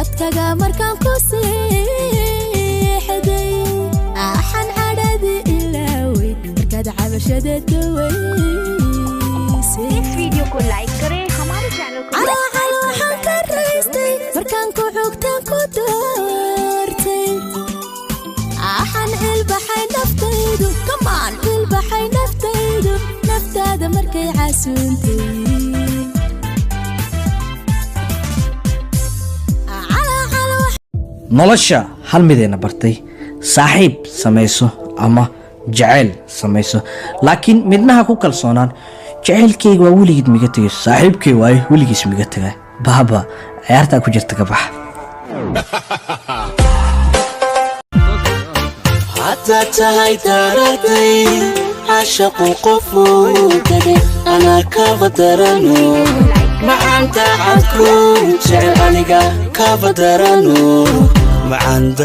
adkaga markaan ku seexday axan cadadi ilaaway markaad cabashada dawaysay video को लाइक करें हमारे चैनल को waxaan ka raystay markaan ku xogtaan ku doortay axan ilbaxay naftaydu kamaan ilbaxay naftaydu naftaada markay caasuuntay nolosha hal midayna bartay saaxiib samayso ama jacayl samayso laakiin midnaha ku kalsoonaan jacaylkayga waa weligiid miga tegay saaxiibkay waayo weligiis miga tagaa baaba ciyaartaa ku jirta ka bax حتى تهيت ردي عشق قفوتك أنا كفدرنو ما أنت عكون شعر أنيقا كفدرنو ما أنت